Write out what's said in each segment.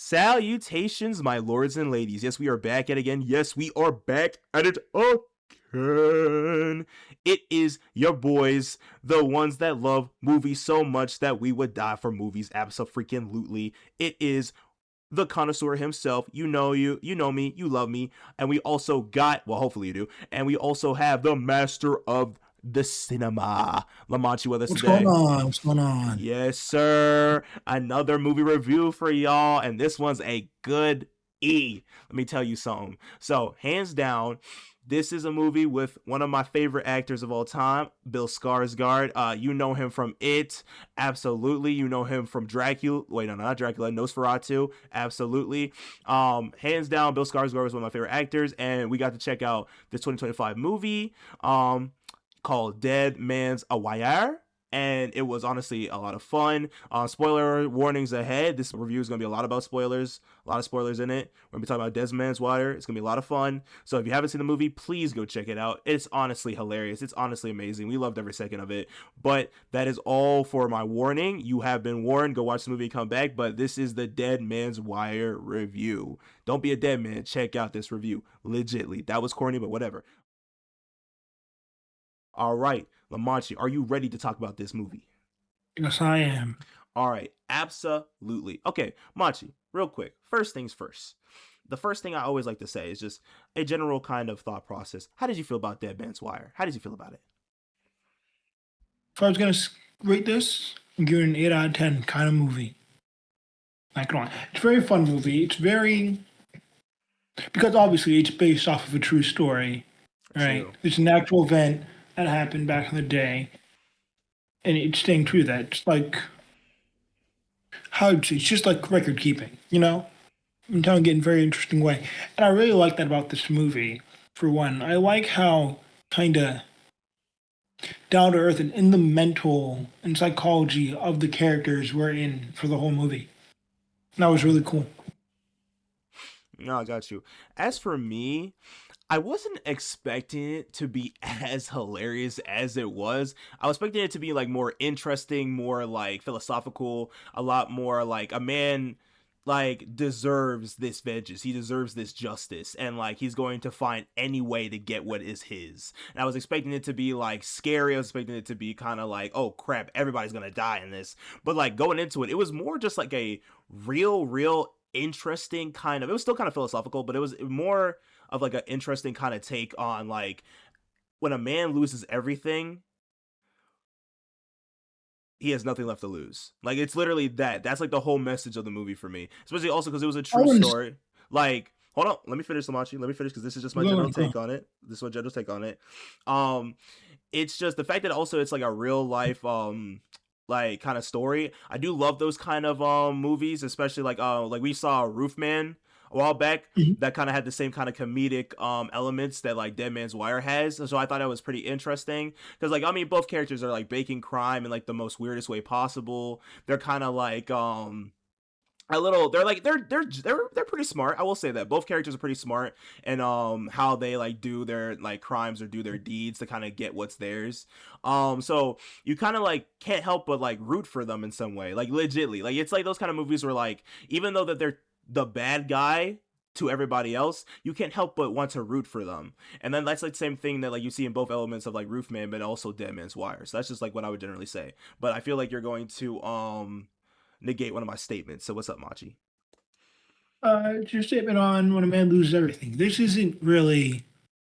Salutations, my lords and ladies. Yes, we are back at it again. Yes, we are back at it again. It is your boys, the ones that love movies so much that we would die for movies. Abso-freaking-lutely. It is the connoisseur himself. You know you know me, you love me. And we also got, well, hopefully you do. And we also have the master of the cinema, Lamonchi, with us What's today. going on? What's going on? Yes, sir. Another movie review for y'all, and this one's a good E. Let me tell you something. So, hands down, this is a movie with one of my favorite actors of all time, Bill Skarsgård. You know him from It, absolutely. You know him from Dracula. Wait, no, not Dracula. Nosferatu, absolutely. Hands down, Bill Skarsgård was one of my favorite actors, and we got to check out this 2025 movie called Dead Man's a Wire. And it was honestly a lot of fun. Spoiler warnings ahead. This review is going to be a lot about spoilers. A lot of spoilers in it. We're going to be talking about Dead Man's Wire. It's going to be a lot of fun. So if you haven't seen the movie, please go check it out. It's honestly hilarious. It's honestly amazing. We loved every second of it. But that is all for my warning. You have been warned. Go watch the movie and come back. But this is the Dead Man's Wire review. Don't be a dead man. Check out this review. Legitly. That was corny, but whatever. All right, Lamonchi, are you ready to talk about this movie? Yes, I am. All right, absolutely. Okay, Machi, real quick. First things first. The first thing I always like to say is just a general kind of thought process. How did you feel about Dead Man's Wire? How did you feel about it? If I was going to rate this, I'm giving it an 8 out of 10 kind of movie. Not gonna lie. It's a very fun movie. It's very... Because obviously it's based off of a true story, right? True. It's an actual event that happened back in the day, and it's staying true to that. It's like, it's just like record keeping, you know? I'm telling it in a very interesting way. And I really like that about this movie, for one. I like how kind of down to earth and in the mental and psychology of the characters we're in for the whole movie. And that was really cool. No, I got you. As for me, I wasn't expecting it to be as hilarious as it was. I was expecting it to be like more interesting, more like philosophical, a lot more like a man like deserves this vengeance. He deserves this justice, and like he's going to find any way to get what is his. And I was expecting it to be like scary. I was expecting it to be kind of like, oh crap, everybody's gonna die in this. But like going into it, it was more just like a real interesting kind of, it was still kind of philosophical, but it was more of like an interesting kind of take on like when a man loses everything, he has nothing left to lose. Like it's literally that. That's like the whole message of the movie for me. Especially also because it was a I true wouldn't... story. Like, hold on, let me finish, Lamachi. Let me finish because this is just my Go general on, go on. take on it. This is my general take on it. It's just the fact that also it's like a real life like kind of story. I do love those kind of movies, especially like we saw Roofman a while back Mhm. that kind of had the same kind of comedic elements that like Dead Man's Wire has. So I thought that was pretty interesting because like I mean both characters are like baking crime in like the most weirdest way possible. They're kind of like a little, they're like they're pretty smart. I will say that both characters are pretty smart and how they like do their like crimes or do their deeds to kind of get what's theirs. So you kind of like can't help but like root for them in some way, like legitly. Like it's like those kind of movies where like even though that they're the bad guy to everybody else, you can't help but want to root for them. And then that's like the same thing that like you see in both elements of like Roofman but also Dead Man's Wire. So that's just like what I would generally say. But I feel like you're going to negate one of my statements. So what's up, Machi? It's your statement on when a man loses everything. This isn't really,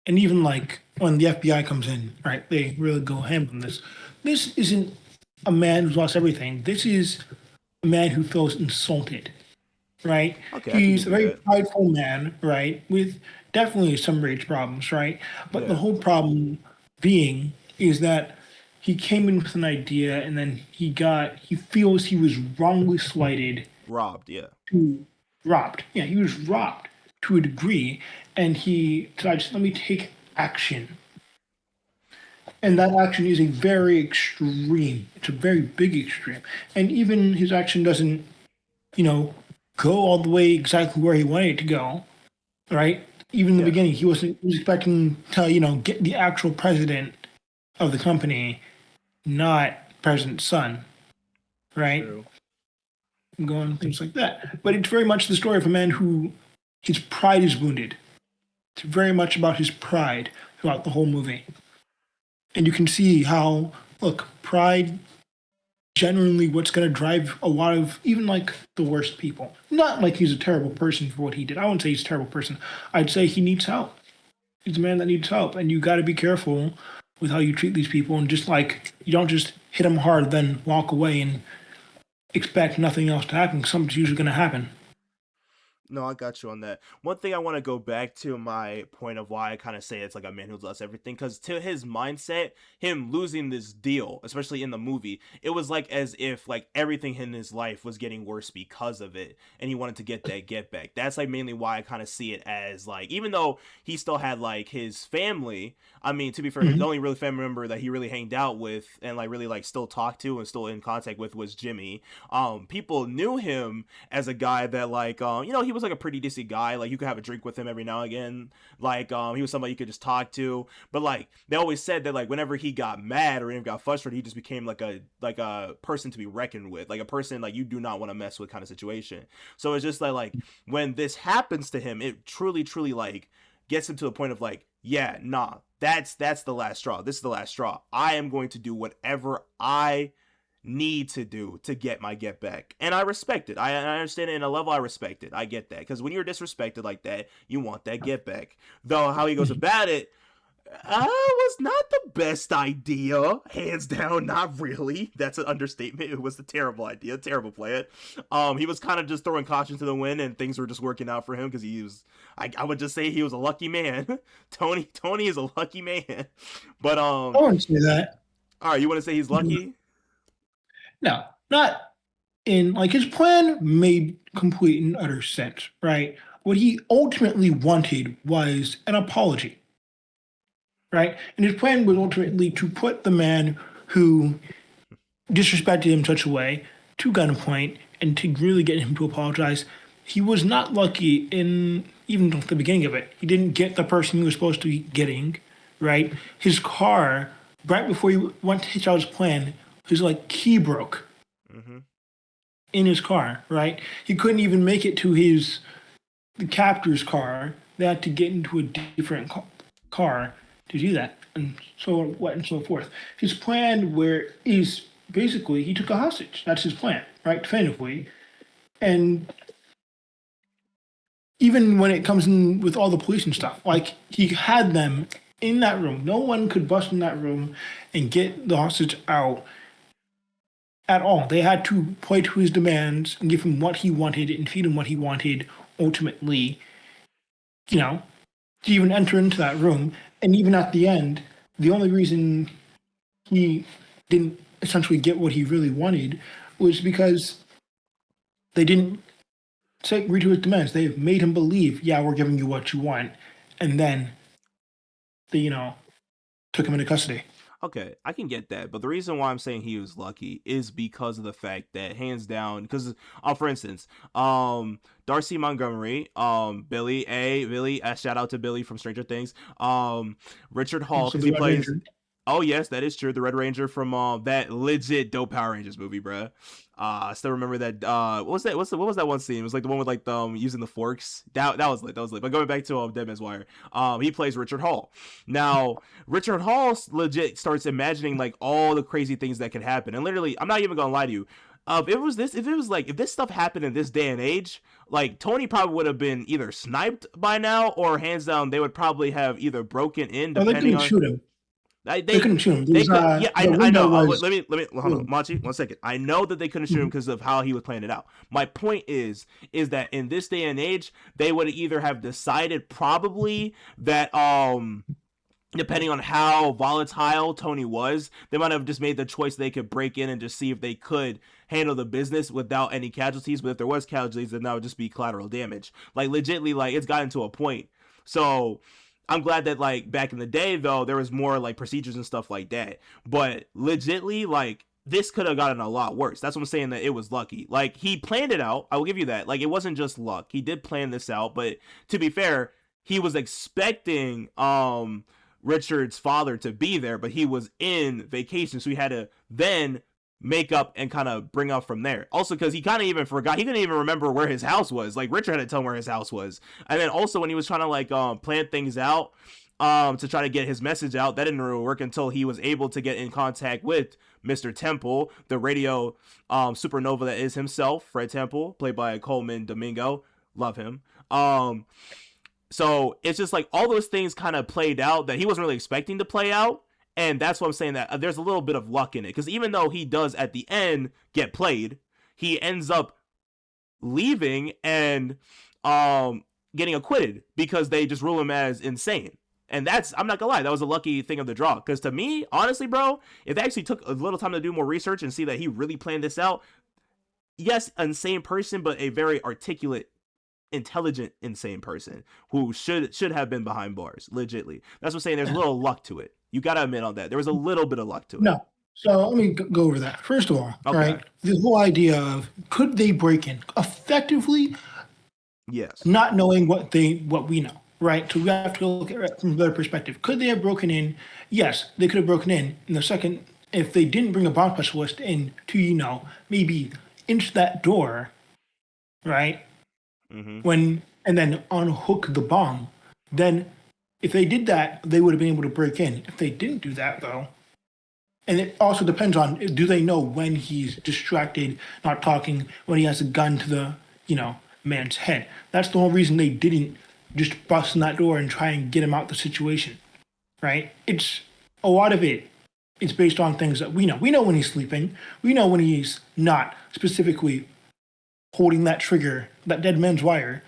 and even like when the FBI comes in, right? They really go ham on this. This isn't a man who's lost everything. This is a man who feels insulted, right? Okay, I can He's give a you very that. prideful man, right? With definitely some rage problems, right? But the Yeah, whole problem being is that he came in with an idea and then he feels he was wrongly slighted robbed. Yeah, to robbed. Yeah, he was robbed to a degree, and he decides, let me take action. And that action is a very extreme. It's a very big extreme. And even his action doesn't, you know, go all the way exactly where he wanted it to go, right? Even in the yeah, beginning, he was expecting to, get the actual president of the company, not president's son, right? true. and go on things like that. But it's very much the story of a man who his pride is wounded. It's very much about his pride throughout the whole movie. And you can see how, look, pride generally what's going to drive a lot of even like the worst people. Not like he's a terrible person for what he did. I wouldn't say he's a terrible person. I'd say he needs help. He's a man that needs help, and you got to be careful with how you treat these people. And just like you don't just hit them hard, then walk away and expect nothing else to happen. Something's usually going to happen. No, I got you on that. One thing I want to go back to my point of why I kind of say it's like a man who lost everything, because to his mindset, him losing this deal, especially in the movie, it was like as if like everything in his life was getting worse because of it, and he wanted to get that get back. That's like mainly why I kind of see it as like, even though he still had like his family. I mean, to be fair, the Mm-hmm. only really family member that he really hanged out with and like really like still talked to and still in contact with was Jimmy. People knew him as a guy that like he was like a pretty decent guy. Like you could have a drink with him every now and again. Like he was somebody you could just talk to. But like they always said that like whenever he got mad or even got frustrated, he just became like a person to be reckoned with, like a person like you do not want to mess with kind of situation. So it's just like when this happens to him, it truly like gets him to the point of like, yeah, nah, that's the last straw. This is the last straw. I am going to do whatever I need to do to get my get back. And I respect it. I understand it in a level. I respect it. I get that. Because when you're disrespected like that, you want that get back. Though how he goes about it was not the best idea. Hands down, not really. That's an understatement. It was a terrible idea. Terrible plan. He was kind of just throwing caution to the wind and things were just working out for him because he was I would just say he was a lucky man. Tony is a lucky man. But I wouldn't say that. all right, you want to say he's lucky? No, not in like his plan made complete and utter sense, right? What he ultimately wanted was an apology, right? And his plan was ultimately to put the man who disrespected him in such a way to gunpoint and to really get him to apologize. He was not lucky in even the beginning of it. He didn't get the person he was supposed to be getting, right? His car, right before he went to hitch out his plan, his like key broke Mm-hmm. in his car, right? He couldn't even make it to the captor's car. They had to get into a different car to do that, and so what and so forth. His plan, where is basically he took a hostage. That's his plan, right? Definitively, and even when it comes in with all the police and stuff, like he had them in that room. No one could bust in that room and get the hostage out at all. They had to play to his demands and give him what he wanted and feed him what he wanted. Ultimately, you know, to even enter into that room. And even at the end, the only reason he didn't essentially get what he really wanted was because they didn't say agree to his demands. They made him believe, yeah, we're giving you what you want, and then they, took him into custody. Okay, I can get that, but the reason why I'm saying he was lucky is because of the fact that hands down, because for instance, Darcy Montgomery, Billy, shout out to Billy from Stranger Things, Richard Hall Also, because the he Red plays. Ranger. Oh yes, that is true. The Red Ranger from that legit dope Power Rangers movie, bruh. I still remember that. What was that? What was that one scene? It was like the one with like the using the forks. That was lit. That was lit. But going back to Dead Man's Wire, he plays Richard Hall. Now Richard Hall legit starts imagining like all the crazy things that could happen, and literally, I'm not even gonna lie to you. If this stuff happened in this day and age, like Tony probably would have been either sniped by now, or hands down, they would probably have either broken in, Oh, they depending couldn't on. shoot him. I, They they couldn't shoot him. they There's could, yeah, the I know. window was. Let me hold on, Machi, 1 second. I know that they couldn't shoot him because of how he was playing it out. My point is that in this day and age, they would either have decided probably that depending on how volatile Tony was, they might have just made the choice they could break in and just see if they could handle the business without any casualties. But if there was casualties, then that would just be collateral damage. Like legitly, like it's gotten to a point. So I'm glad that like back in the day though, there was more like procedures and stuff like that. But legitly, like this could have gotten a lot worse. That's what I'm saying, that it was lucky. Like he planned it out. I will give you that. Like it wasn't just luck. He did plan this out, but to be fair, he was expecting Richard's father to be there, but he was in vacation, so he had to then make up and kind of bring up from there. Also, because he kind of even forgot, he couldn't even remember where his house was. Like Richard had to tell him where his house was, and then also when he was trying to like plan things out, to try to get his message out, that didn't really work until he was able to get in contact with Mr. Temple, the radio supernova that is himself, Fred Temple, played by Coleman Domingo. Love him. So it's just like all those things kind of played out that he wasn't really expecting to play out. And that's what I'm saying, that there's a little bit of luck in it. Because even though he does at the end get played, he ends up leaving and getting acquitted because they just rule him as insane. And that's, I'm not gonna lie, that was a lucky thing of the draw. Because to me, honestly, bro, if they actually took a little time to do more research and see that he really planned this out, yes, insane person, but a very articulate, intelligent, insane person who should have been behind bars, legitly. That's what I'm saying. There's a little luck to it. You gotta admit on that. There was a little bit of luck to it. No. So let me go over that. First of all, Okay. right, the whole idea of could they break in effectively, Yes. not knowing what we know, right? So we have to look at it from their perspective. Could they have broken in? Yes, they could have broken in. And the second, if they didn't bring a bomb specialist in to, maybe inch that door, right? And then unhook the bomb, then if they did that, they would have been able to break in. If they didn't do that, though, and it also depends on, do they know when he's distracted, not talking, when he has a gun to the, man's head? That's the whole reason they didn't just bust in that door and try and get him out the situation, right? It's a lot of it. It's based on things that we know. We know when he's sleeping. We know when he's not specifically holding that trigger, that dead man's wire,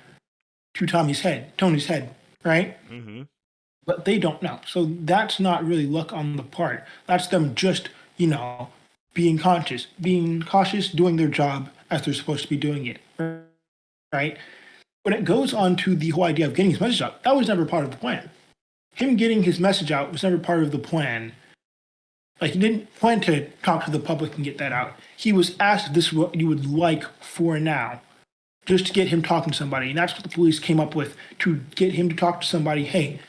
to Tony's head, right? But they don't know. So that's not really luck on the part. That's them just, being cautious, doing their job as they're supposed to be doing it, right? When it goes on to the whole idea of getting his message out, that was never part of the plan. Him getting his message out was never part of the plan. Like, he didn't plan to talk to the public and get that out. He was asked if this is what you would like for now, just to get him talking to somebody. And that's what the police came up with, to get him to talk to somebody. Hey,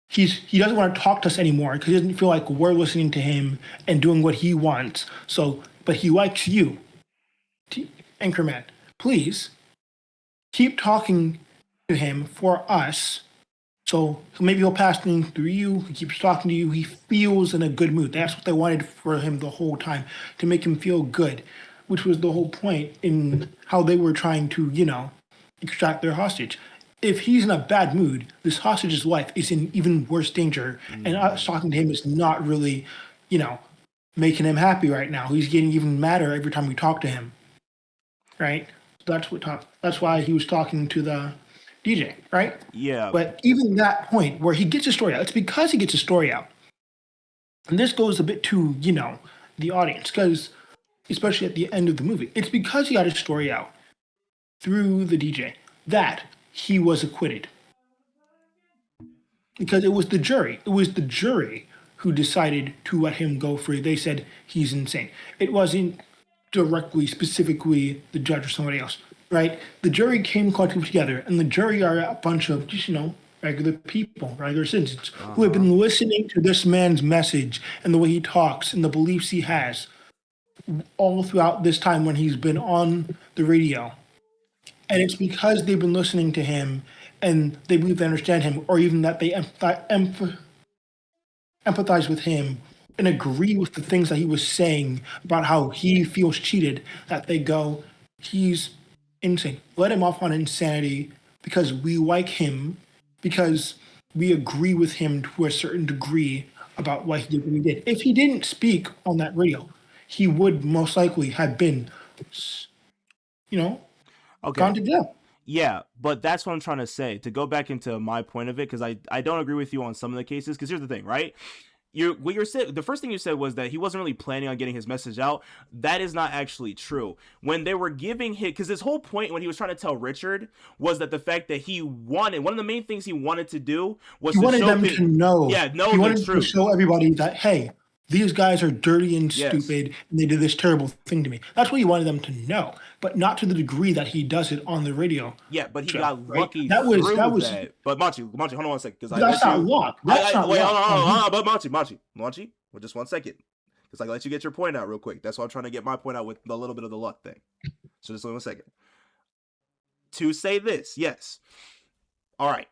he doesn't want to talk to us anymore because he doesn't feel like we're listening to him and doing what he wants. So, but he likes you. Anchorman, please keep talking to him for us. So maybe he'll pass things through you. He keeps talking to you. He feels in a good mood. That's what they wanted for him the whole time, to make him feel good, which was the whole point in how they were trying to, extract their hostage. If he's in a bad mood, this hostage's life is in even worse danger. And us talking to him is not really, making him happy right now. He's getting even madder every time we talk to him. Right? That's why he was talking to the DJ, right? Yeah. But even that point where he gets a story out, it's because he gets a story out. And this goes a bit to, the audience, because especially at the end of the movie, it's because he got his story out through the DJ that he was acquitted. Because it was the jury. It was the jury who decided to let him go free. They said he's insane. It wasn't directly, specifically the judge or somebody else, right? The jury came collectively together, and the jury are a bunch of just, regular people, regular citizens who have been listening to this man's message and the way he talks and the beliefs he has all throughout this time when he's been on the radio. And it's because they've been listening to him and they believe they understand him, or even that they empathize with him and agree with the things that he was saying about how he feels cheated, that they go, he's insane. Let him off on insanity because we like him, because we agree with him to a certain degree about what he did when he did. If he didn't speak on that radio, he would most likely have been, gone to jail. Yeah, but that's what I'm trying to say. To go back into my point of it, because I don't agree with you on some of the cases. Because here's the thing, right? The first thing you said was that he wasn't really planning on getting his message out. That is not actually true. When they were giving him, because his whole point when he was trying to tell Richard was that the fact that he wanted, one of the main things he wanted to do was he to wanted show them to know. know he the wanted truth. to show everybody that, hey, these guys are dirty and stupid, and they did this terrible thing to me. That's what he wanted them to know, but not to the degree that he does it on the radio. Yeah, but he show, got lucky that through was that. But Machi, hold on one second, because that's not luck. That's not wait, luck. hold on, but Machi, well, just 1 second. because I let you get your point out real quick. That's why I'm trying to get my point out with a little bit of the luck thing. So just 1 second. To say this, yes. All right.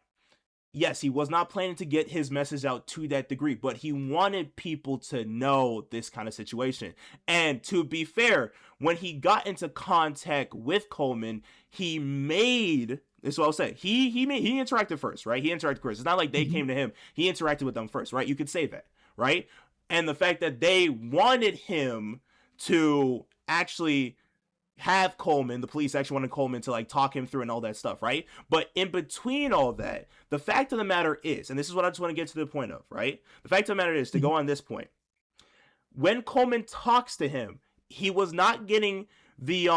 Yes, he was not planning to get his message out to that degree, but he wanted people to know this kind of situation. And to be fair, when he got into contact with Coleman, he made this is what I'll say. He interacted first, right? He interacted first. It's not like they Mm-hmm. came to him. He interacted with them first, right? You could say that, right? And the fact that they wanted him to actually have Coleman, the police actually wanted Coleman to like talk him through and all that stuff, right? But in between all that, the fact of the matter is, and this is what I just want to get to the point of, right? The fact of the matter is, to go on this point, when Coleman talks to him, he was not getting the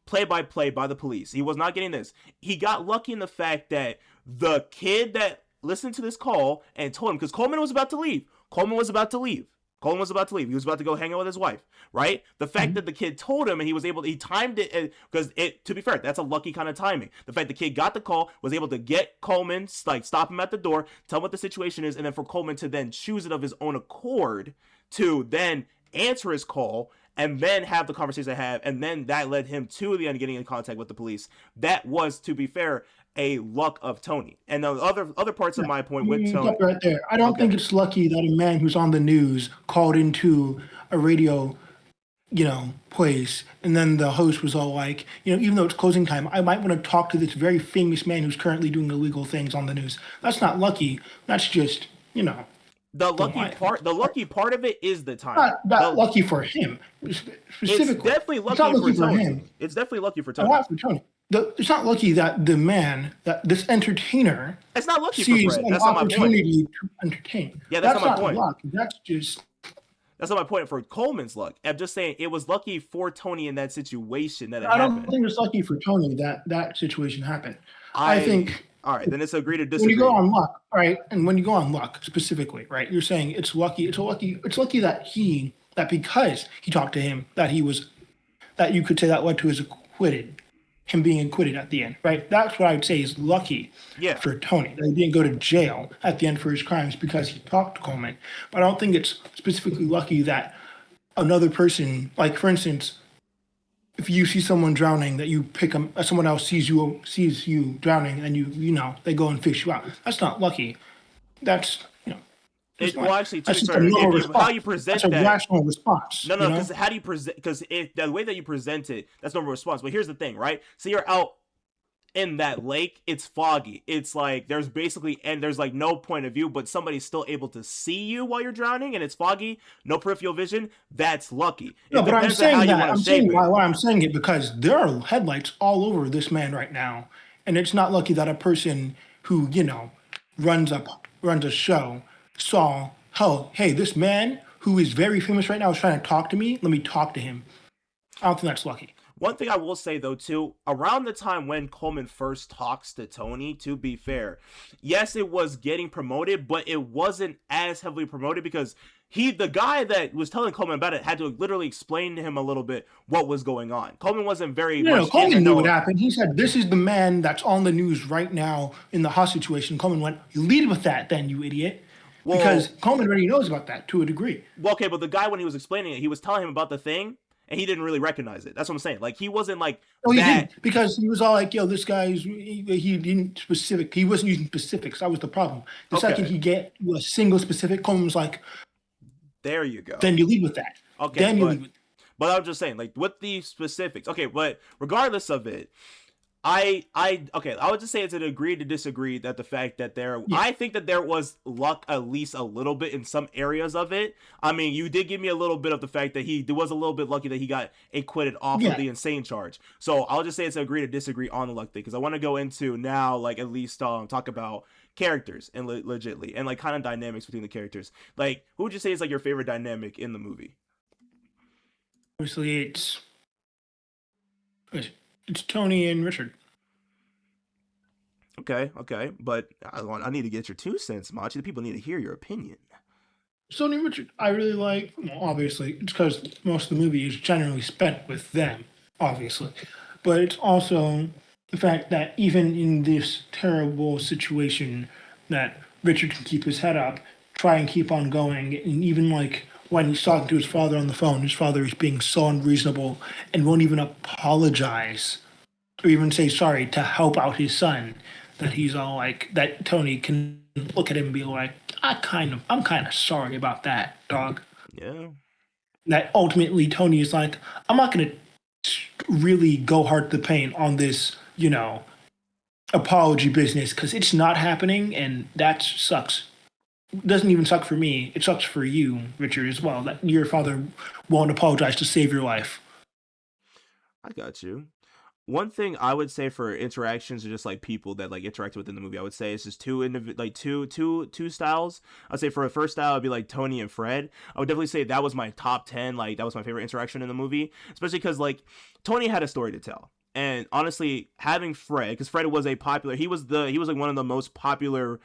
play-by-play by the police. He was not getting this. He got lucky in the fact that the kid that listened to this call and told him, because Coleman was about to leave. Coleman was about to leave. He was about to go hang out with his wife, right? The fact that the kid told him and he timed it, because to be fair, that's a lucky kind of timing. The fact the kid got the call, was able to get Coleman, like stop him at the door, tell him what the situation is, and then for Coleman to then choose it of his own accord to then answer his call and then have the conversation they have, and then that led him to the end getting in contact with the police. That was, to be fair, a luck of Tony. And the other parts of my point with Tony, Right there. I don't think it's lucky that a man who's on the news called into a radio, place, and then the host was all like, even though it's closing time, I might want to talk to this very famous man who's currently doing illegal things on the news. That's not lucky. That's just, the lucky part of it is the time. not lucky for him specifically. It's definitely It's not lucky lucky for for Tony. him. It's definitely lucky for Tony. Not for Tony. It's not lucky that the man, that this entertainer, It's not lucky for sees Fred. an That's not my point. opportunity to entertain. Yeah, that's not my point. Luck. That's just. That's not my point for Coleman's luck. I'm just saying it was lucky for Tony in that situation that it I don't happened. think it's lucky for Tony that situation happened. I think. All right, then it's agree to When disagree. you go on luck, right, and when you go on luck specifically, right, you're saying it's lucky. It's lucky that because he talked to him, that you could say that led to him being acquitted at the end, right? That's what I would say is lucky for Tony. That he didn't go to jail at the end for his crimes because he talked to Coleman. But I don't think it's specifically lucky that another person, like for instance, if you see someone drowning, that you pick them, someone else sees you drowning, and they go and fish you out. That's not lucky. That's Well, actually, to that's be just fair, a normal how response. you present That's a that. rational response. No, because how do you present? Because the way that you present it, that's normal response. But here's the thing, right? So you're out in that lake. It's foggy. It's like there's like no point of view, but somebody's still able to see you while you're drowning, and it's foggy, no peripheral vision. That's lucky. No, but I'm saying that. I'm saying it. why I'm saying it because there are headlights all over this man right now, and it's not lucky that a person who runs a show saw, oh, hey, this man who is very famous right now is trying to talk to me. Let me talk to him. I don't think that's lucky. One thing I will say, though, too, around the time when Coleman first talks to Tony, to be fair, yes, it was getting promoted, but it wasn't as heavily promoted because the guy that was telling Coleman about it had to literally explain to him a little bit what was going on. Coleman wasn't very much. Coleman knew what happened. He said, this is the man that's on the news right now in the hostage situation. Coleman went, you lead with that then, you idiot. Well, because Coleman already knows about that to a degree. Well, okay, but the guy, when he was explaining it, he was telling him about the thing, and he didn't really recognize it. That's what I'm saying. Like, he wasn't like he didn't, because he was all like, yo, this guy's, he wasn't using specifics. That was the problem. The second he get a single specific, Coleman was like, there you go. Then you lead with that. Okay, then you lead with that. But I'm just saying, like, with the specifics. Okay, but regardless of it, I would just say it's an agree to disagree that the fact that I think that there was luck at least a little bit in some areas of it. I mean, you did give me a little bit of the fact that he was a little bit lucky that he got acquitted off of the insane charge. So I'll just say it's an agree to disagree on the luck thing, because I want to go into now, like, at least talk about characters and legitly and like kind of dynamics between the characters. Like, who would you say is like your favorite dynamic in the movie? Obviously, it's Tony and Richard. Okay, but I need to get your 2 cents, Machi. The people need to hear your opinion. Tony and Richard, I really like. Well, obviously, it's because most of the movie is generally spent with them, obviously, but it's also the fact that even in this terrible situation, that Richard can keep his head up, try and keep on going, and even like when he's talking to his father on the phone, his father is being so unreasonable and won't even apologize or even say sorry to help out his son. That he's all like that. Tony can look at him and be like, I'm kind of sorry about that, dog. Yeah. That ultimately Tony is like, I'm not gonna really go hard to the paint on this, apology business because it's not happening, and that sucks. It doesn't even suck for me. It sucks for you, Richard, as well. That your father won't apologize to save your life. I got you. One thing I would say for interactions or just like people that like interact within the movie, I would say it's just two styles. I'd say for the first style, it'd be like Tony and Fred. I would definitely say that was my top 10. Like that was my favorite interaction in the movie, especially because like Tony had a story to tell. And honestly, having Fred, because Fred was he was like one of the most popular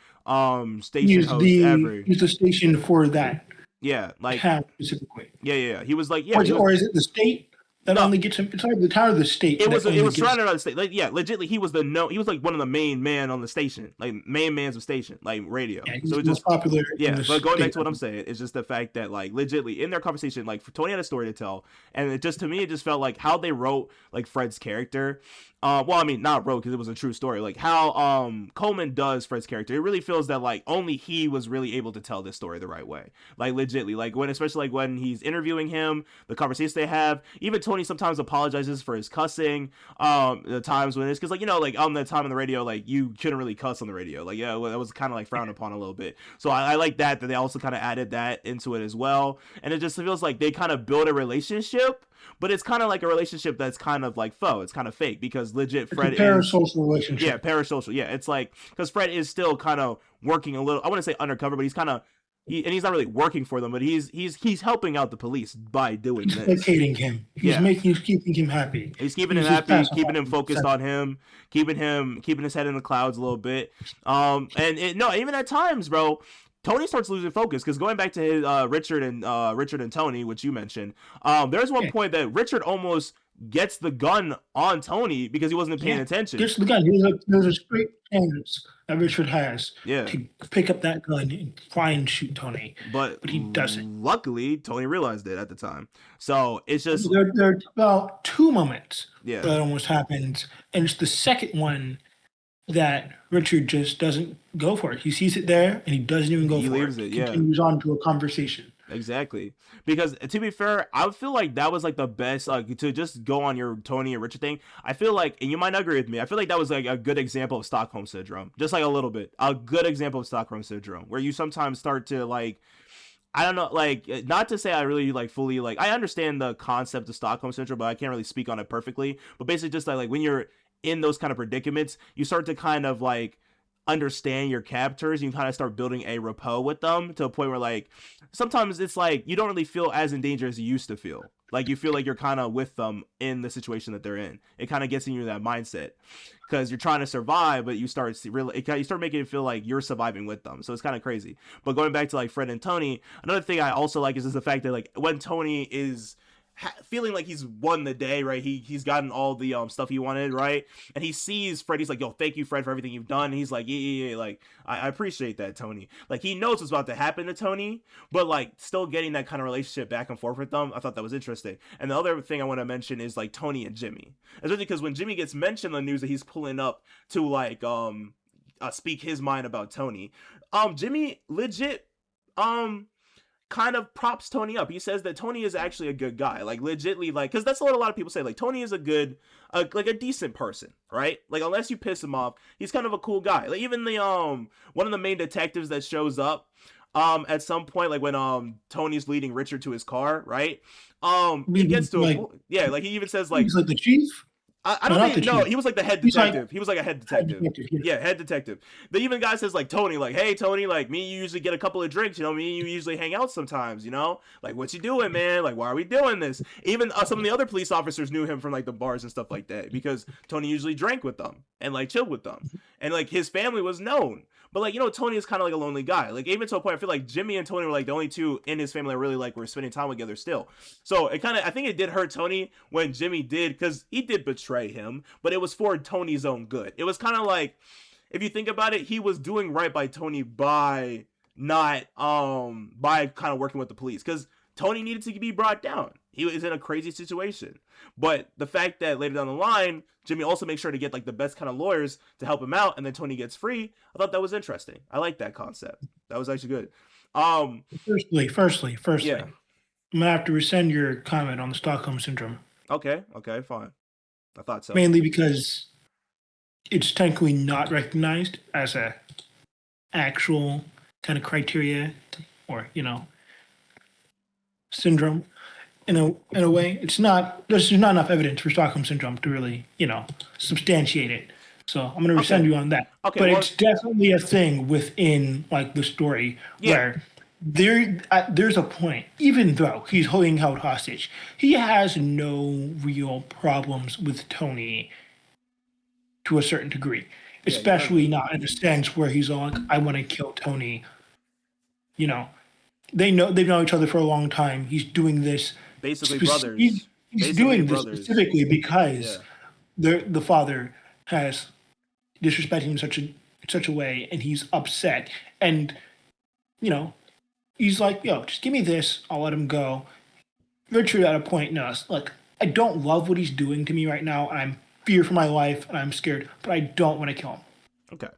station hosts ever. Use the station for that Yeah, like town specifically. yeah. He was like Or is it the state that no, only gets him? It's either the town or the state. it was surrounded by the state. Like yeah, legitly he was he was like one of the main man on the station, like main mans of station, like radio. Yeah, he's so the it's just most popular. yeah. But going back to what I'm saying, it's just the fact that like legitly in their conversation, like Tony had a story to tell, and it just to me it just felt like how they wrote like Fred's character. Well, I mean, not wrote because it was a true story. Like how Coleman does Fred's character, it really feels that like only he was really able to tell this story the right way. Like legitly, like when especially like when he's interviewing him, the conversations they have. Even Tony sometimes apologizes for his cussing. The times when it's because like like on the time on the radio, like you couldn't really cuss on the radio. Like yeah, well, that was kind of like frowned upon a little bit. So I like that they also kind of added that into it as well. And it just feels like they kind of build a relationship. But it's kind of like a relationship that's kind of like faux. It's kind of fake because legit Fred is a parasocial relationship. Yeah, parasocial. Yeah, it's like because Fred is still kind of working a little. I want to say undercover, but he's kind of and he's not really working for them, but he's helping out the police by doing this. Placating him. He's keeping him happy. He's keeping him happy, keeping him focused on him, keeping his head in the clouds a little bit. Even at times, bro. Tony starts losing focus because going back to his Richard and Tony, which you mentioned, there's one point that Richard almost gets the gun on Tony because he wasn't paying attention. Gets the gun. There's a straight chance that Richard has to pick up that gun and try and shoot Tony, but he doesn't. Luckily, Tony realized it at the time. So it's just there are about two moments that almost happened, and it's the second one that Richard just doesn't go for it. He sees it there and he doesn't even go for it. He leaves it. He continues on to a conversation. Exactly. Because to be fair, I feel like that was like the best, like to just go on your Tony and Richard thing. I feel like, and you might not agree with me, I feel like that was like a good example of Stockholm Syndrome. Just like a little bit. A good example of Stockholm Syndrome where you sometimes start to like, I don't know, like, not to say I really like fully like, I understand the concept of Stockholm Syndrome, but I can't really speak on it perfectly. But basically just like when you're in those kind of predicaments, you start to kind of like understand your captors. You kind of start building a rapport with them to a point where like sometimes it's like you don't really feel as in danger as you used to feel. Like you feel like you're kind of with them in the situation that they're in. It kind of gets in you that mindset because you're trying to survive, but you start making it feel like you're surviving with them. So it's kind of crazy. But going back to like Fred and Tony, another thing I also like is just the fact that like when Tony is feeling like he's won the day, right? He's gotten all the stuff he wanted, right? And he sees Fred. He's like, "Yo, thank you, Fred, for everything you've done." And he's like, "Yeah, like I appreciate that, Tony." Like he knows what's about to happen to Tony, but like still getting that kind of relationship back and forth with them. I thought that was interesting. And the other thing I want to mention is like Tony and Jimmy, especially because when Jimmy gets mentioned in the news that he's pulling up to like speak his mind about Tony, Jimmy legit kind of props Tony up. He says that Tony is actually a good guy, like legitly, like because that's what a lot of people say. Like Tony is a good, like a decent person, right? Like unless you piss him off, he's kind of a cool guy. Like even the one of the main detectives that shows up at some point, like when Tony's leading Richard to his car, right? He gets to like he even says like he's like the chief. I don't think no. He was like the head detective. He was like a head detective. Yeah, head detective. The even guy says like Tony, like, "Hey Tony, like me, you usually get a couple of drinks. Me, and you usually hang out sometimes. Like what you doing, man? Like why are we doing this?" Even some of the other police officers knew him from like the bars and stuff like that because Tony usually drank with them and like chilled with them, and like his family was known. But like Tony is kind of like a lonely guy. Like even to a point, I feel like Jimmy and Tony were like the only two in his family that really like were spending time together still. So it kind of, I think it did hurt Tony when Jimmy did, because he did betray him, but it was for Tony's own good. It was kind of like, if you think about it, he was doing right by Tony by not by kind of working with the police, because Tony needed to be brought down. He was in a crazy situation. But the fact that later down the line, Jimmy also makes sure to get like the best kind of lawyers to help him out, and then Tony gets free. I thought that was interesting. I like that concept. That was actually good. Firstly, Yeah. I'm gonna have to rescind your comment on the Stockholm syndrome. Okay. Okay. Fine. I thought so. Mainly because it's technically not recognized as a actual kind of criteria or syndrome. In a way, it's not. There's not enough evidence for Stockholm syndrome to really substantiate it. So I'm going to rescind you on that. Okay, but it's definitely a thing within like the story where there's a point. Even though he's holding held hostage, he has no real problems with Tony to a certain degree. Especially not in a sense where he's all like, I want to kill Tony. They've known each other for a long time. He's doing this basically brothers. He's basically doing brothers. this specifically because the father has disrespected him in such a way, and he's upset. And he's like, just give me this. I'll let him go. Richard at a point knows, like, I don't love what he's doing to me right now, and I'm fear for my life, and I'm scared, but I don't want to kill him. Okay.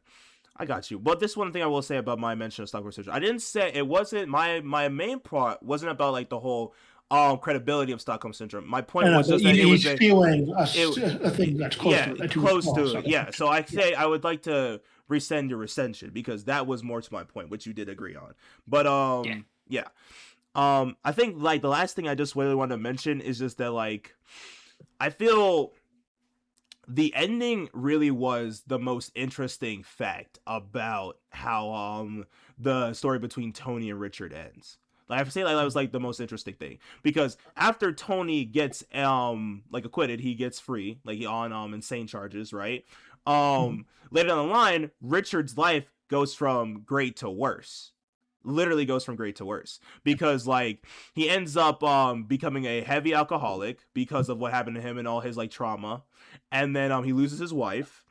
I got you. But this one thing I will say about my mention of Stockholm syndrome. I didn't say it wasn't my main part wasn't about like the whole credibility of Stockholm syndrome. My point was just that it was feeling a thing that's close to it. Close to it. Yeah. So I say I would like to rescind your recension because that was more to my point, which you did agree on. But yeah. I think like the last thing I just really want to mention is just that like I feel the ending really was the most interesting fact about how the story between Tony and Richard ends. Like I say, like that was like the most interesting thing because after Tony gets like acquitted, he gets free, like on insane charges, right? Later down the line, Richard's life goes from great to worse. Literally goes from great to worse because like he ends up becoming a heavy alcoholic because of what happened to him and all his like trauma, and then he loses his wife,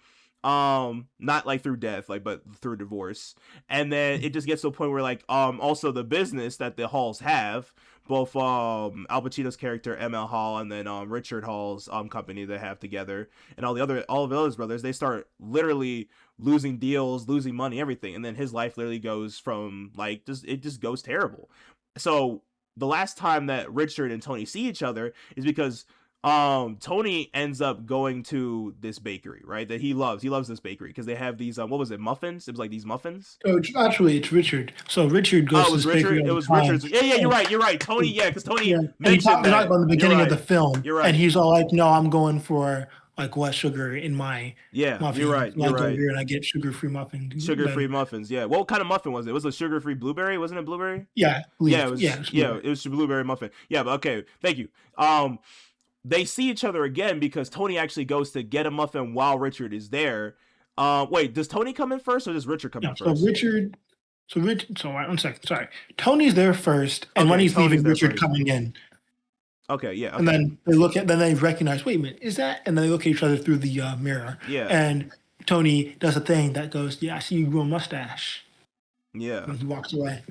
not like through death, like but through divorce, and then it just gets to a point where like also the business that the Halls have, both Al Pacino's character ML Hall and then Richard Hall's company they have together, and all of the other brothers, they start literally losing deals, losing money, everything, and then his life literally goes from like it just goes terrible. So the last time that Richard and Tony see each other is because Tony ends up going to this bakery, right? That he loves this bakery because they have these what was it, muffins? It was like these muffins. Oh, it's Richard. So Richard goes to this bakery. It was Richard's. Yeah, you're right. Tony, because Tony mentioned that about in the beginning of the film. You're right. And he's all like, "No, I'm going for like less sugar in my muffin." You're right. You're right. Here and I get sugar-free muffins. Sugar-free muffins. Yeah. What kind of muffin was it? It was a sugar-free blueberry, wasn't it? Blueberry. Yeah. It was a blueberry muffin. Yeah, but okay. Thank you. They see each other again because Tony actually goes to get a muffin while Richard is there. Wait, does Tony come in first or does Richard come in first? One second. Sorry. Tony's there first, and when he's leaving, Richard coming in. Okay, yeah. Okay. And then they recognize, wait a minute, is that? And then they look at each other through the mirror. Yeah. And Tony does a thing that goes, yeah, I see you grow a mustache. Yeah. And he walks away.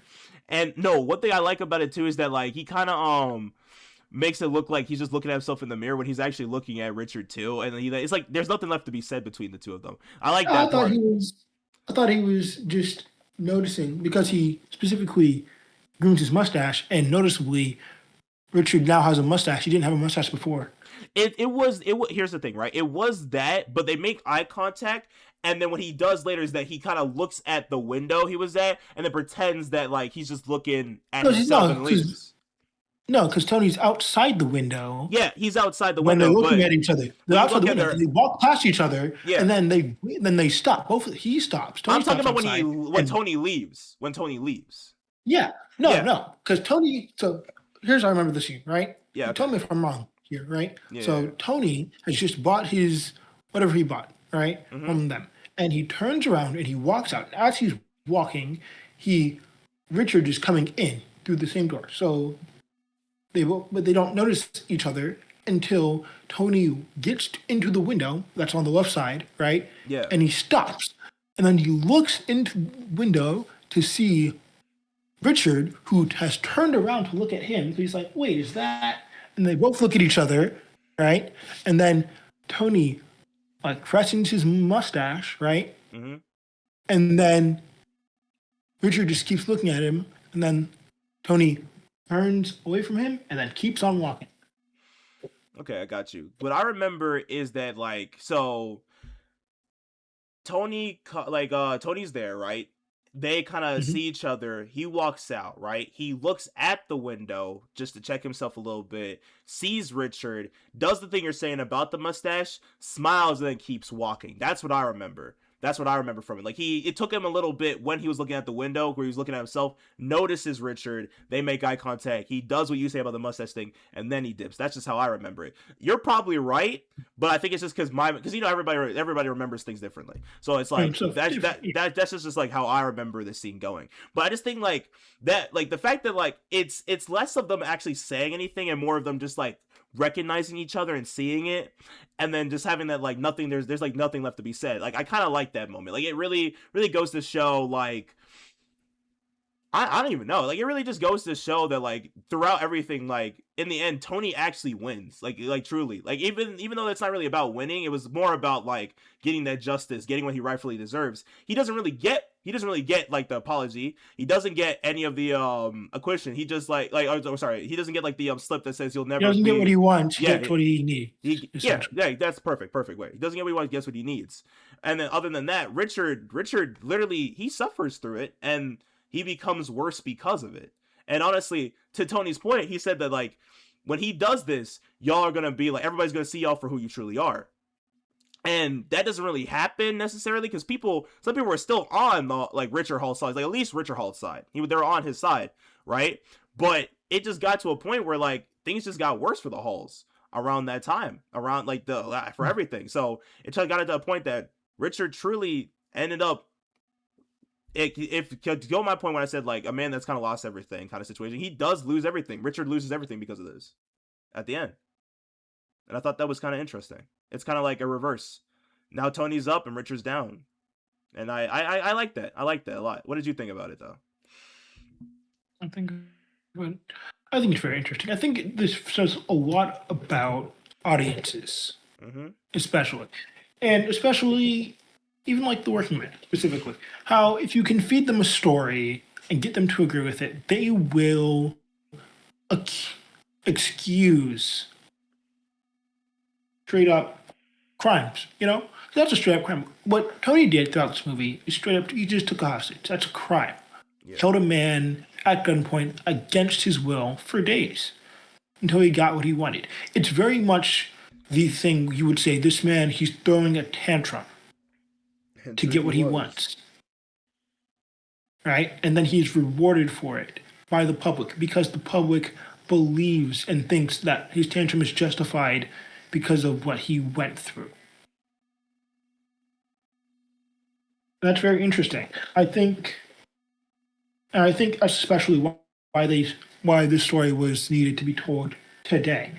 And no, one thing I like about it too is that like he kind of makes it look like he's just looking at himself in the mirror when he's actually looking at Richard too, and it's like there's nothing left to be said between the two of them. I like that part. I thought he was just noticing because he specifically grooming his mustache, and noticeably, Richard now has a mustache. He didn't have a mustache before. It was here's the thing, right? It was that, but they make eye contact, and then what he does later is that he kind of looks at the window he was at, and then pretends that like he's just looking at himself and leaves. No, because Tony's outside the window. Yeah, he's outside the window. When they're looking at each other, they're outside the window. They walk past each other, and then they stop. He stops. I'm talking about when Tony leaves. When Tony leaves. Yeah. No. Because Tony. So here's how I remember the scene, right? Yeah. Tell me if I'm wrong here, right? Yeah, so Tony has just bought his whatever he bought, right, from them, and he turns around and he walks out. As he's walking, Richard is coming in through the same door. So. But they don't notice each other until Tony gets into the window that's on the left side, right? Yeah. And he stops. And then he looks into the window to see Richard, who has turned around to look at him, he's like, "Wait, is that?" And they both look at each other, right? And then Tony like caressing his mustache, right? Mm-hmm. And then Richard just keeps looking at him, and then Tony turns away from him and then keeps on walking. Okay, I got you. What I remember is that like so Tony's there, right? They kind of Mm-hmm. see each other. He walks out, right? He looks at the window just to check himself a little bit, sees Richard, does the thing you're saying about the mustache, smiles, and then keeps walking. That's what I remember. That's what I remember from it. Like it took him a little bit when he was looking at the window, where he was looking at himself, notices Richard, they make eye contact, he does what you say about the mustache thing, and then he dips. That's just how I remember it. You're probably right, but I think it's just because everybody remembers things differently. So it's like So that's just like how I remember this scene going. But I just think like that, like the fact that like it's less of them actually saying anything and more of them just like recognizing each other and seeing it, and then just having that like nothing, there's like nothing left to be said. Like I kind of like that moment. Like it really goes to show like I don't even know. Like it really just goes to show that like throughout everything, like in the end, Tony actually wins. Like truly. Like even though it's not really about winning, it was more about like getting that justice, getting what he rightfully deserves. He doesn't really get like the apology. He doesn't get any of the acquisition. He just oh, sorry, he doesn't get like the slip that says he'll he never doesn't get what be. he wants, he Yeah, gets what he needs, yeah, essentially. yeah, that's perfect way. He doesn't get what he wants, gets what he needs. And then other than that, Richard literally he suffers through it and he becomes worse because of it. And honestly, to Tony's point, he said that like when he does this, y'all are gonna be like everybody's gonna see y'all for who you truly are. And that doesn't really happen necessarily because some people were still on the like Richard Hall's side, like at least Richard Hall's side. They were on his side, right? But it just got to a point where like things just got worse for the Halls around that time, around like the for everything. So it just got to a point that Richard truly ended up if to go my point when I said like a man that's kind of lost everything kind of situation, he does lose everything. Richard loses everything because of this at the end, and I thought that was kind of interesting. It's kind of like a reverse. Now Tony's up and Richard's down, and I like that. I like that a lot. What did you think about it though? I think, but I think it's very interesting. I think this says a lot about audiences, Mm-hmm. especially, and especially even like the working man specifically. How if you can feed them a story and get them to agree with it, they will ac- excuse straight up crimes. That's a straight up crime. What Tony did throughout this movie is straight up. He just took a hostage. That's a crime. Yeah. Held a man at gunpoint against his will for days until he got what he wanted. It's very much the thing you would say, this man, he's throwing a tantrum And to get truly what he was. wants, right? And then he's rewarded for it by the public because the public believes and thinks that his tantrum is justified because of what he went through. That's very interesting. I think especially why this story was needed to be told today,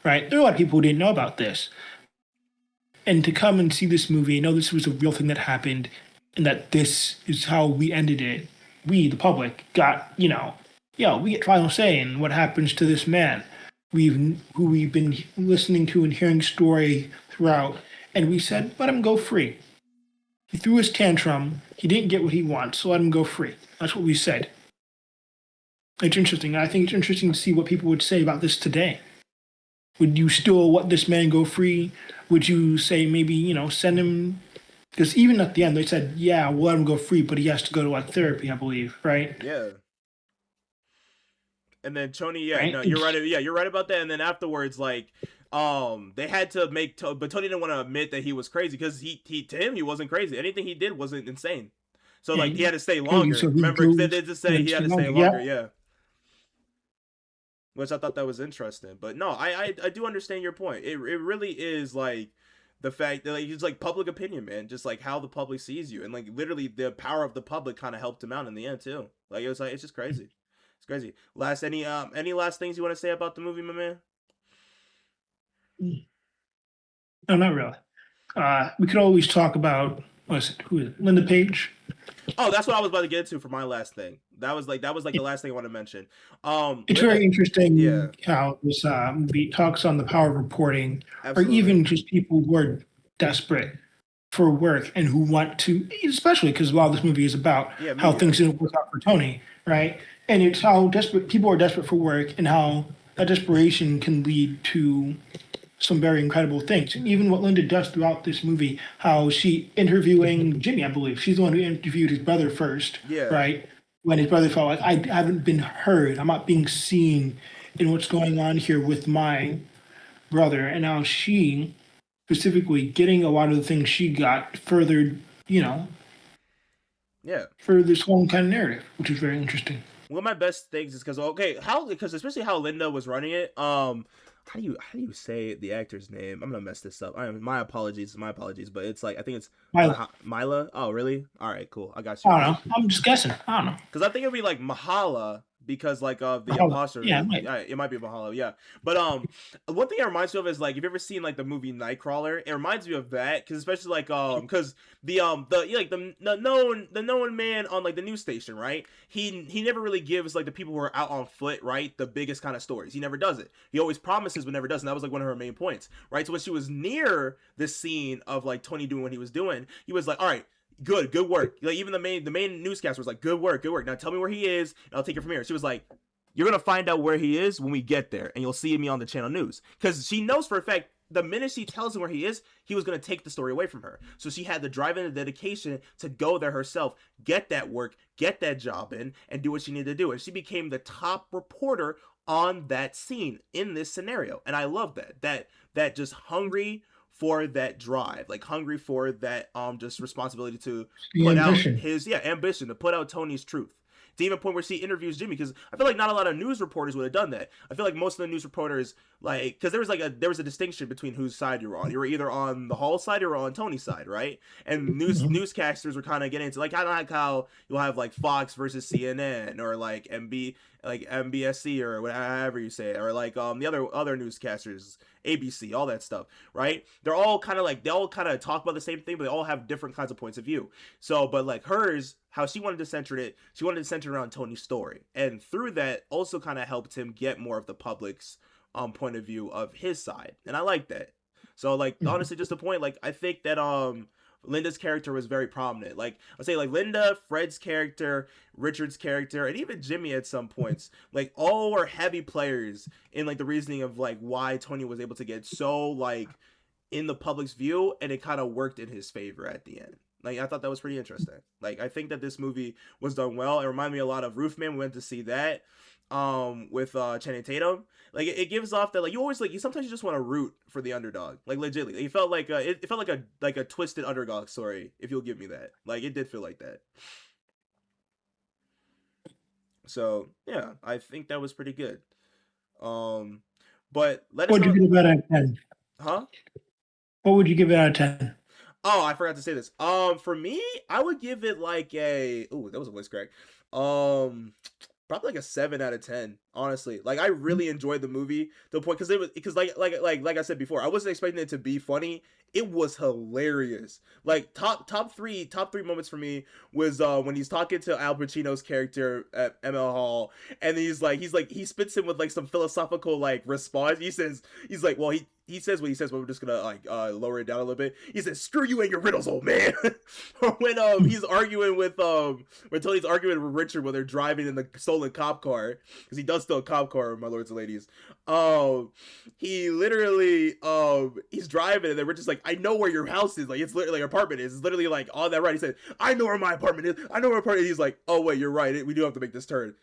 right? There are a lot of people who didn't know about this, and to come and see this movie, know this was a real thing that happened, and that this is how we ended it. We, the public, got we get final say in what happens to this man. Who we've been listening to and hearing story throughout, and we said let him go free. He threw his tantrum. He didn't get what he wants, so let him go free. That's what we said. It's interesting. I think it's interesting to see what people would say about this today. Would you still let this man go free? Would you say maybe, send him? Because even at the end, they said, yeah, we'll let him go free, but he has to go to like therapy, I believe, right? Yeah. And then Tony, yeah, Right? no, you're right. Yeah, you're right about that. And then afterwards, like, they had to but Tony didn't want to admit that he was crazy because he to him he wasn't crazy. Anything he did wasn't insane. So like he And had to stay Tony, longer. so he Remember, they goes did just say he against had the to stay longer. longer. Yeah. Yeah, which I thought that was interesting. But no, I do understand your point. It really is like the fact that like it's like public opinion, man. Just like how the public sees you, and like literally the power of the public kind of helped him out in the end too. Like it was like it's just crazy. It's crazy. Any last things you want to say about the movie, my man? No, not really. We could always talk about, what is it? Who is it? Linda Page. Oh, that's what I was about to get into for my last thing. that was like Yeah. the last thing I want to mention. It's Linda, very interesting yeah, how this movie talks on the power of reporting, or absolutely, even just people who are desperate for work and who want to, especially because a lot of this movie is about yeah, how media, things didn't work out for Tony, right? And it's how desperate people are desperate for work and how that desperation can lead to some very incredible things. And even what Linda does throughout this movie, how she interviewing Jimmy, I believe she's the one who interviewed his brother first, yeah, right? When his brother felt like I haven't been heard, I'm not being seen in what's going on here with my brother, and now she specifically getting a lot of the things she got furthered, you know, yeah. for this whole kind of narrative, which is very interesting. One of my best things is because okay, how because especially how Linda was running it. How do you say the actor's name? I'm gonna mess this up. My apologies, but it's like I think it's I Mila. Oh, really? All right, cool. I got you. don't know. I'm just guessing. I don't know. Because I think it'd be like Mahala because like of the Hold on. Yeah, apostrophe. Yeah, it might be Mahala. Yeah, but one thing it reminds me of is like if you ever seen like the movie Nightcrawler, it reminds me of that because especially like because the yeah, like the known man on like the news station, right? He never really gives like the people who are out on foot, right, the biggest kind of stories. He never does it. He always promises but never does, and that was like one of her main points, right? So when she was near this scene of like Tony doing what he was doing, he was like, all right, good work. Like even the main newscaster was like, good work. Now tell me where he is, and I'll take it from here. She was like, you're gonna find out where he is when we get there, and you'll see me on the channel news, because she knows for a fact the minute she tells him where he is, he was gonna take the story away from her. So she had the drive and the dedication to go there herself, get that work, get that job in, and do what she needed to do. And she became the top reporter on that scene in this scenario, and I love that just hungry for that drive, like hungry for that just responsibility to the put out ambition. his ambition to put out Tony's truth. To even a point where she interviews Jimmy, because I feel like not a lot of news reporters would have done that. I feel like most of the news reporters, like, because there was a distinction between whose side you were on. You were either on the Hall side or on Tony's side, right? And Mhm. newscasters were kind of getting into like kind of like how you'll have like Fox versus CNN or like MBSC or whatever you say it, or like the other newscasters, ABC, all that stuff, right? They're all kind of like they all kind of talk about the same thing, but they all have different kinds of points of view. So, but like hers, how she wanted to center it, she wanted to center it around Tony's story, and through that, also kind of helped him get more of the public's point of view of his side, and I like that. So, like Mhm. honestly, just a point, like I think that Linda's character was very prominent. Like I'll say, like Linda, Fred's character, Richard's character, and even Jimmy at some points, like all were heavy players in like the reasoning of like why Tony was able to get so like in the public's view, and it kind of worked in his favor at the end. Like I thought that was pretty interesting. Like I think that this movie was done well. It reminded me a lot of Roofman. We went to see that with Channing Tatum. Like it gives off that like you always like you sometimes you just want to root for the underdog. Like legitly. Like, it felt like it felt like a twisted underdog story, if you'll give me that. Like it did feel like that. So yeah, I think that was pretty good. Um but let us What would you know. give it out of 10? Huh? What would you give it out of 10? Oh, I forgot to say this. For me, I would give it like a. Ooh, that was a voice crack. Um, Probably like a 7 out of 10. Honestly, like I really enjoyed the movie to the point because it was because like I said before, I wasn't expecting it to be funny. It was hilarious. Like top three moments for me was when he's talking to Al Pacino's character at ML Hall, and he spits him with like some philosophical like response. He's like, well, he says what he says, but we're just gonna like lower it down a little bit. He says, "Screw you and your riddles, old man." Or when he's arguing with when Tony's arguing with Richard when they're driving in the stolen cop car, because he does steal a cop car, my lords and ladies. He literally he's driving and then Richard's like, "I know where your house is. Like it's literally like your apartment is. It's literally like on that right." He said, "I know where my apartment is. I know where my apartment is." He's like, "Oh wait, you're right. We do have to make this turn."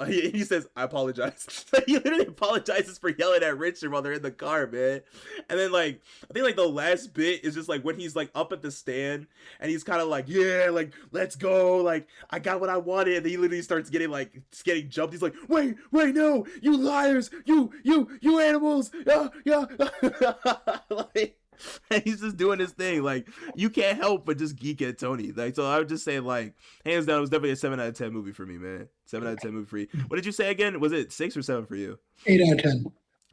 He says, "I apologize." He literally apologizes for yelling at Richard while they're in the car, man. And then like I think like the last bit is just like when he's like up at the stand and he's kind of like, "Yeah, like let's go, like I got what I wanted." And then he literally starts getting jumped. He's like, "Wait, no, you liars, you animals, yeah." Like, and he's just doing his thing. Like you can't help but just geek at Tony. Like so, I would just say like hands down, it was definitely a 7 out of 10 movie for me, man. 7 out of 10 movie for you. What did you say again? Was it 6 or 7 for you? 8 out of 10.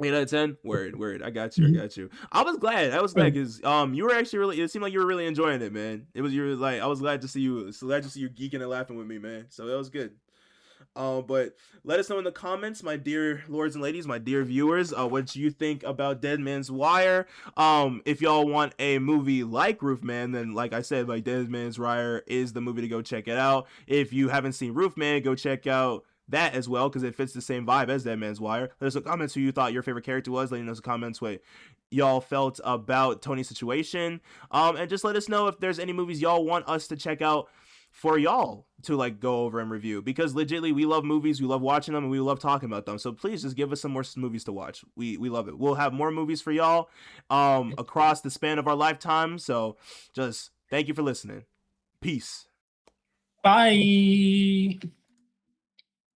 8 out of 10. Word. I got you. I Mhm. got you. I was glad. I was glad Right. because you were actually really. It seemed like you were really enjoying it, man. It was you were like I was glad to see you. So glad to see you geeking and laughing with me, man. So that was good. But let us know in the comments, my dear lords and ladies, my dear viewers, what you think about Dead Man's Wire. If y'all want a movie like Roofman, then like I said, like Dead Man's Wire is the movie to go check it out. If you haven't seen Roofman, go check out that as well because it fits the same vibe as Dead Man's Wire. Let us know in the comments who you thought your favorite character was. Let us know in the comments what y'all felt about Tony's situation. And just let us know if there's any movies y'all want us to check out for y'all to like go over and review because legitly we love movies, we love watching them, and we love talking about them. So please just give us some more movies to watch. We love it. We'll have more movies for y'all across the span of our lifetime. So just thank you for listening. Peace. Bye.